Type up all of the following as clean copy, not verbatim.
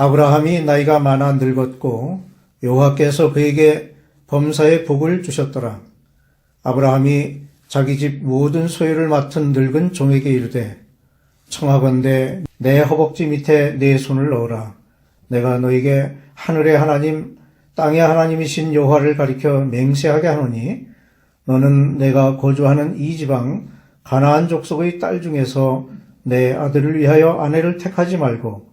아브라함이 나이가 많아 늙었고 여호와께서 그에게 범사의 복을 주셨더라. 아브라함이 자기 집 모든 소유를 맡은 늙은 종에게 이르되 청하건대 내 허벅지 밑에 내 손을 넣으라. 내가 너에게 하늘의 하나님 땅의 하나님이신 여호와를 가리켜 맹세하게 하노니 너는 내가 거주하는 이 지방 가나안 족속의 딸 중에서 내 아들을 위하여 아내를 택하지 말고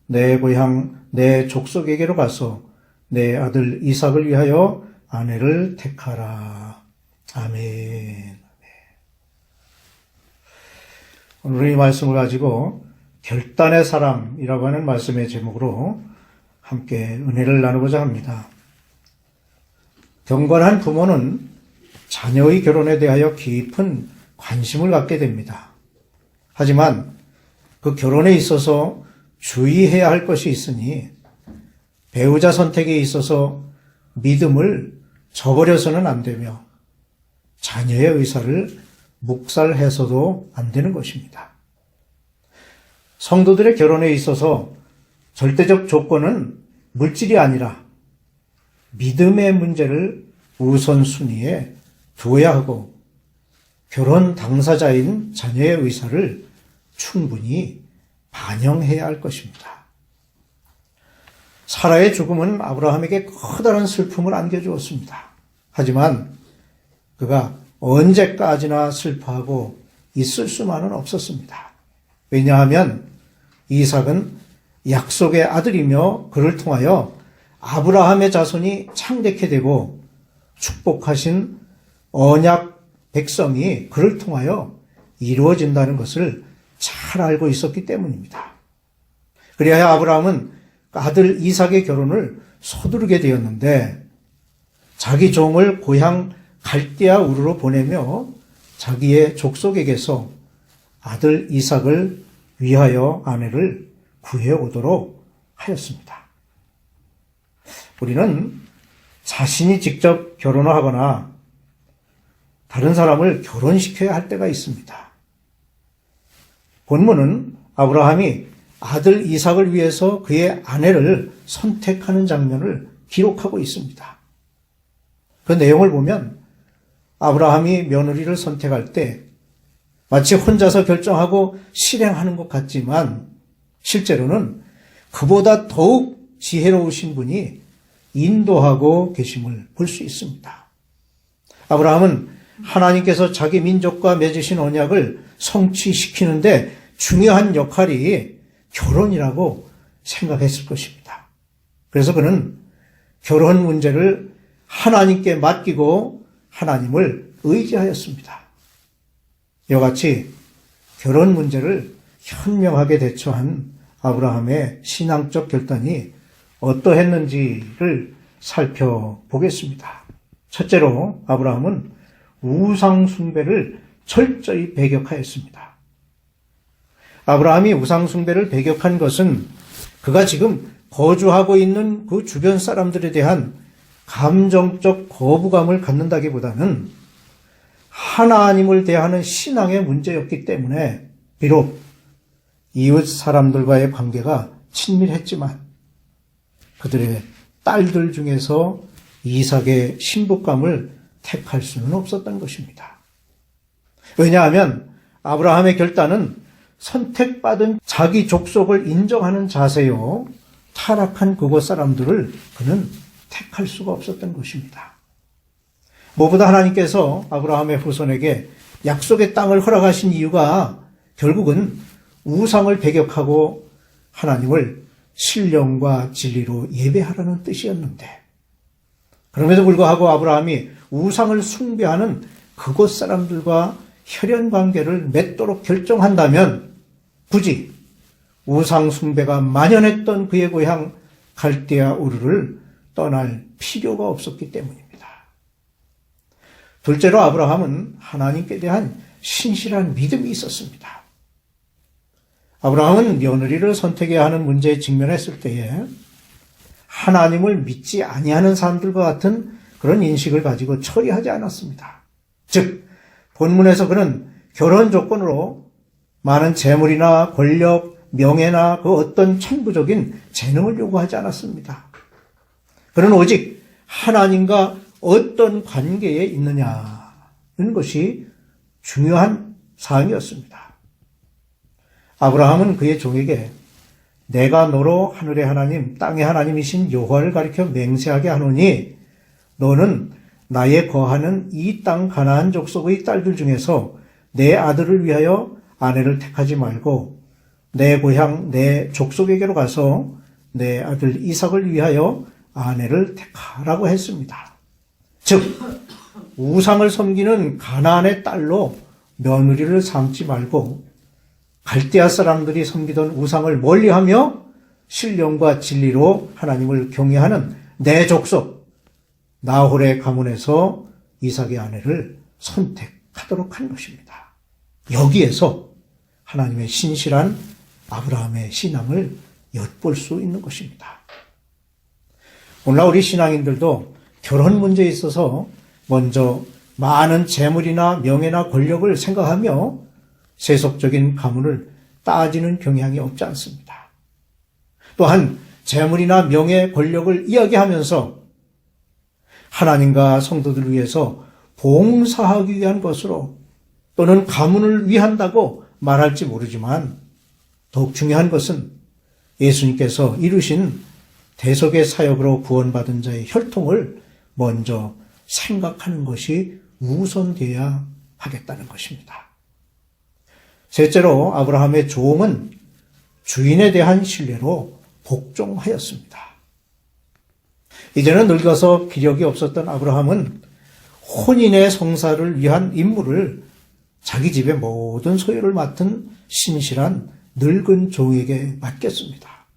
내 고향 내 족속에게로 가서 내 아들 이삭을 위하여 아내를 택하라. 아멘. 오늘 이 말씀을 가지고 결단의 사랑이라고 하는 말씀의 제목으로 함께 은혜를 나누고자 합니다. 경건한 부모는 자녀의 결혼에 대하여 깊은 관심을 갖게 됩니다. 하지만 그 결혼에 있어서 주의해야 할 것이 있으니 배우자 선택에 있어서 믿음을 저버려서는 안 되며 자녀의 의사를 묵살해서도 안 되는 것입니다. 성도들의 결혼에 있어서 절대적 조건은 물질이 아니라 믿음의 문제를 우선순위에 두어야 하고 결혼 당사자인 자녀의 의사를 충분히 반영해야 할 것입니다. 사라의 죽음은 아브라함에게 커다란 슬픔을 안겨주었습니다. 하지만 그가 언제까지나 슬퍼하고 있을 수만은 없었습니다. 왜냐하면 이삭은 약속의 아들이며 그를 통하여 아브라함의 자손이 창대케 되고 축복하신 언약 백성이 그를 통하여 이루어진다는 것을 잘 알고 있었기 때문입니다. 그리하여 아브라함은 아들 이삭의 결혼을 서두르게 되었는데 자기 종을 고향 갈대아 우르로 보내며 자기의 족속에게서 아들 이삭을 위하여 아내를 구해오도록 하였습니다. 우리는 자신이 직접 결혼을 하거나 다른 사람을 결혼시켜야 할 때가 있습니다. 본문은 아브라함이 아들 이삭을 위해서 그의 아내를 선택하는 장면을 기록하고 있습니다. 그 내용을 보면 아브라함이 며느리를 선택할 때 마치 혼자서 결정하고 실행하는 것 같지만 실제로는 그보다 더욱 지혜로우신 분이 인도하고 계심을 볼 수 있습니다. 아브라함은 하나님께서 자기 민족과 맺으신 언약을 성취시키는데 중요한 역할이 결혼이라고 생각했을 것입니다. 그래서 그는 결혼 문제를 하나님께 맡기고 하나님을 의지하였습니다. 이와 같이 결혼 문제를 현명하게 대처한 아브라함의 신앙적 결단이 어떠했는지를 살펴보겠습니다. 첫째로 아브라함은 우상 숭배를 철저히 배격하였습니다. 아브라함이 우상 숭배를 배격한 것은 그가 지금 거주하고 있는 그 주변 사람들에 대한 감정적 거부감을 갖는다기보다는 하나님을 대하는 신앙의 문제였기 때문에 비록 이웃 사람들과의 관계가 친밀했지만 그들의 딸들 중에서 이삭의 신부감을 택할 수는 없었던 것입니다. 왜냐하면 아브라함의 결단은 선택받은 자기 족속을 인정하는 자세요. 타락한 그곳 사람들을 그는 택할 수가 없었던 것입니다. 무엇보다 하나님께서 아브라함의 후손에게 약속의 땅을 허락하신 이유가 결국은 우상을 배격하고 하나님을 신령과 진리로 예배하라는 뜻이었는데 그럼에도 불구하고 아브라함이 우상을 숭배하는 그곳 사람들과 혈연 관계를 맺도록 결정한다면 굳이 우상 숭배가 만연했던 그의 고향 갈대아 우르를 떠날 필요가 없었기 때문입니다. 둘째로 아브라함은 하나님께 대한 신실한 믿음이 있었습니다. 아브라함은 며느리를 선택해야 하는 문제에 직면했을 때에 하나님을 믿지 아니하는 사람들과 같은 그런 인식을 가지고 처리하지 않았습니다. 즉 본문에서 그는 결혼 조건으로 많은 재물이나 권력, 명예나 그 어떤 천부적인 재능을 요구하지 않았습니다. 그는 오직 하나님과 어떤 관계에 있느냐는 것이 중요한 사항이었습니다. 아브라함은 그의 종에게 내가 너로 하늘의 하나님, 땅의 하나님이신 여호와를 가리켜 맹세하게 하노니 너는 나의 거하는 이 땅 가나안 족속의 딸들 중에서 내 아들을 위하여 아내를 택하지 말고 내 고향 내 족속에게로 가서 내 아들 이삭을 위하여 아내를 택하라고 했습니다. 즉 우상을 섬기는 가나안의 딸로 며느리를 삼지 말고 갈대아 사람들이 섬기던 우상을 멀리하며 신령과 진리로 하나님을 경외하는 내 족속 나홀의 가문에서 이삭의 아내를 선택하도록 한 것입니다. 여기에서 하나님의 신실한 아브라함의 신앙을 엿볼 수 있는 것입니다. 오늘날 우리 신앙인들도 결혼 문제에 있어서 먼저 많은 재물이나 명예나 권력을 생각하며 세속적인 가문을 따지는 경향이 없지 않습니다. 또한 재물이나 명예, 권력을 이야기하면서 하나님과 성도들을 위해서 봉사하기 위한 것으로 또는 가문을 위한다고 말할지 모르지만 더욱 중요한 것은 예수님께서 이루신 대속의 사역으로 구원받은 자의 혈통을 먼저 생각하는 것이 우선되어야 하겠다는 것입니다. 셋째로 아브라함의 종은 주인에 대한 신뢰로 복종하였습니다. 이제는 늙어서 기력이 없었던 아브라함은 혼인의 성사를 위한 임무를 자기 집의 모든 소유를 맡은 신실한 늙은 종에게 맡겼습니다.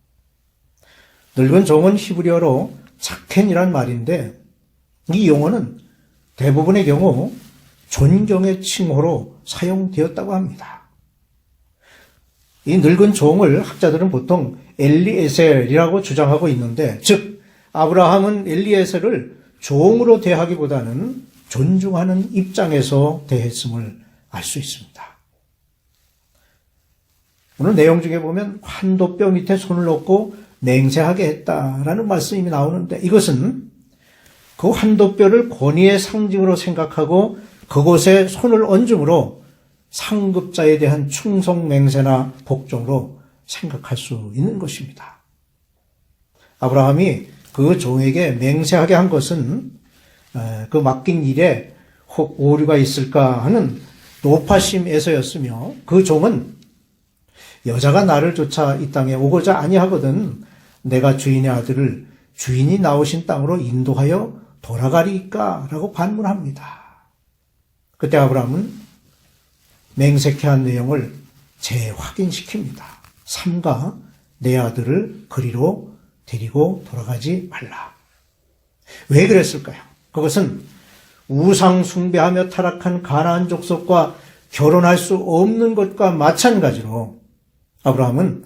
늙은 종은 히브리어로 자켄이란 말인데 이 용어는 대부분의 경우 존경의 칭호로 사용되었다고 합니다. 이 늙은 종을 학자들은 보통 엘리에셀이라고 주장하고 있는데 즉 아브라함은 엘리에셀을 종으로 대하기보다는 존중하는 입장에서 대했음을 알 수 있습니다. 오늘 내용 중에 보면 환도뼈 밑에 손을 넣고 맹세하게 했다라는 말씀이 나오는데 이것은 그 환도뼈를 권위의 상징으로 생각하고 그곳에 손을 얹음으로 상급자에 대한 충성 맹세나 복종으로 생각할 수 있는 것입니다. 아브라함이 그 종에게 맹세하게 한 것은 그 맡긴 일에 혹 오류가 있을까 하는 노파심에서였으며 그 종은 여자가 나를 쫓아 이 땅에 오고자 아니하거든 내가 주인의 아들을 주인이 나오신 땅으로 인도하여 돌아가리까? 라고 반문합니다. 그때 아브라함은 맹세케 한 내용을 재확인시킵니다. 삼가 내 아들을 그리로 데리고 돌아가지 말라. 왜 그랬을까요? 그것은 우상 숭배하며 타락한 가나안 족속과 결혼할 수 없는 것과 마찬가지로 아브라함은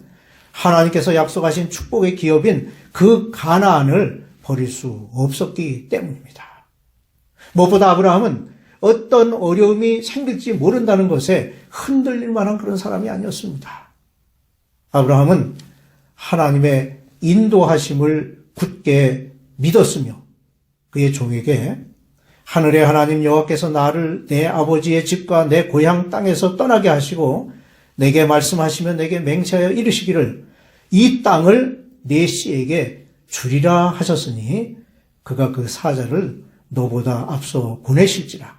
하나님께서 약속하신 축복의 기업인 그 가나안을 버릴 수 없었기 때문입니다. 무엇보다 아브라함은 어떤 어려움이 생길지 모른다는 것에 흔들릴 만한 그런 사람이 아니었습니다. 아브라함은 하나님의 인도하심을 굳게 믿었으며 그의 종에게 하늘의 하나님 여호와께서 나를 내 아버지의 집과 내 고향 땅에서 떠나게 하시고 내게 말씀하시며 내게 맹세하여 이르시기를 이 땅을 내 씨에게 주리라 하셨으니 그가 그 사자를 너보다 앞서 보내실지라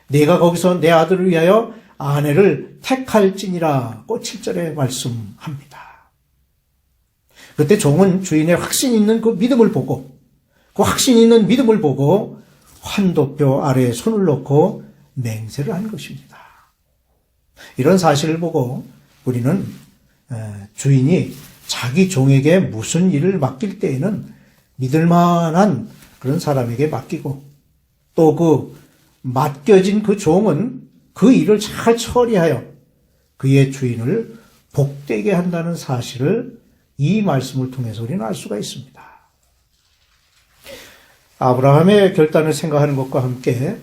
내가 거기서 내 아들을 위하여 아내를 택할지니라고 7절에 말씀합니다. 그때 종은 주인의 확신 있는 그 믿음을 보고 그 확신 있는 믿음을 보고 환도뼈 아래에 손을 놓고 맹세를 한 것입니다. 이런 사실을 보고 우리는 주인이 자기 종에게 무슨 일을 맡길 때에는 믿을 만한 그런 사람에게 맡기고 또 그 맡겨진 그 종은 그 일을 잘 처리하여 그의 주인을 복되게 한다는 사실을 이 말씀을 통해서 우리는 알 수가 있습니다. 아브라함의 결단을 생각하는 것과 함께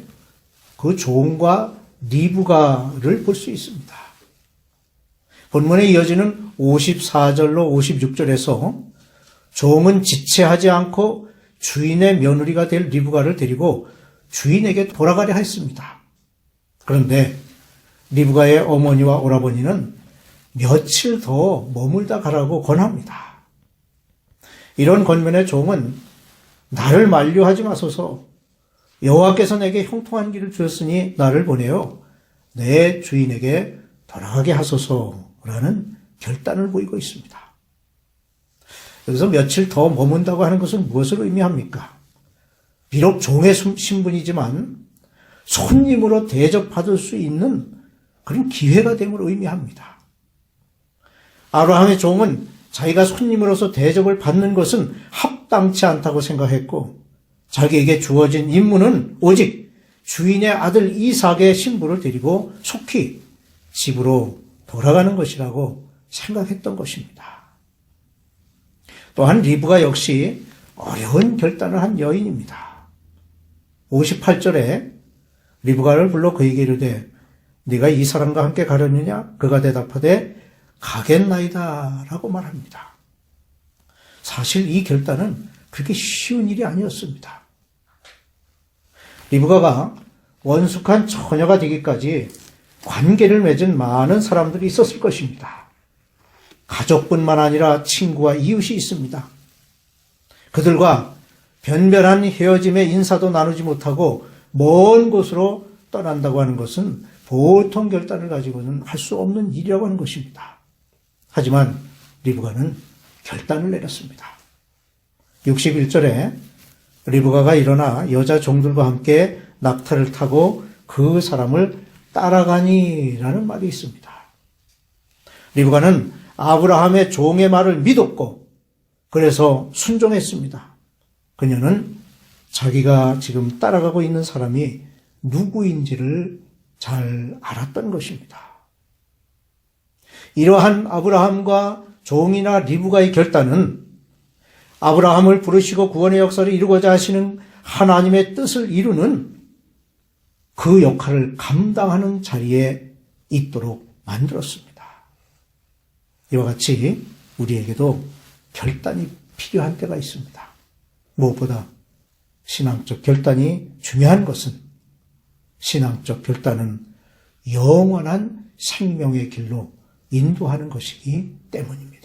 그 종과 리브가를 볼 수 있습니다. 본문에 이어지는 54절로 56절에서 종은 지체하지 않고 주인의 며느리가 될 리브가를 데리고 주인에게 돌아가려 했습니다. 그런데 리브가의 어머니와 오라버니는 며칠 더 머물다 가라고 권합니다. 이런 권면에 종은 나를 만류하지 마소서, 여호와께서 내게 형통한 길을 주었으니 나를 보내어 내 주인에게 돌아가게 하소서라는 결단을 보이고 있습니다. 여기서 며칠 더 머문다고 하는 것은 무엇을 의미합니까? 비록 종의 신분이지만 손님으로 대접받을 수 있는 그런 기회가 됨을 의미합니다. 아브라함의 종은 자기가 손님으로서 대접을 받는 것은 합당치 않다고 생각했고, 자기에게 주어진 임무는 오직 주인의 아들 이삭의 신부를 데리고 속히 집으로 돌아가는 것이라고 생각했던 것입니다. 또한 리브가 역시 어려운 결단을 한 여인입니다. 58절에 리브가를 불러 그에게 이르되 네가 이 사람과 함께 가려느냐? 그가 대답하되 가겠나이다 라고 말합니다. 사실 이 결단은 그렇게 쉬운 일이 아니었습니다. 리브가가 원숙한 처녀가 되기까지 관계를 맺은 많은 사람들이 있었을 것입니다. 가족뿐만 아니라 친구와 이웃이 있습니다. 그들과 변변한 헤어짐의 인사도 나누지 못하고 먼 곳으로 떠난다고 하는 것은 보통 결단을 가지고는 할 수 없는 일이라고 하는 것입니다. 하지만 리브가는 결단을 내렸습니다. 61절에 리브가가 일어나 여자 종들과 함께 낙타를 타고 그 사람을 따라가니라는 말이 있습니다. 리브가는 아브라함의 종의 말을 믿었고 그래서 순종했습니다. 그녀는 자기가 지금 따라가고 있는 사람이 누구인지를 잘 알았던 것입니다. 이러한 아브라함과 종이나 리브가의 결단은 아브라함을 부르시고 구원의 역사를 이루고자 하시는 하나님의 뜻을 이루는 그 역할을 감당하는 자리에 있도록 만들었습니다. 이와 같이 우리에게도 결단이 필요한 때가 있습니다. 무엇보다 신앙적 결단이 중요한 것은 신앙적 결단은 영원한 생명의 길로 인도하는 것이기 때문입니다.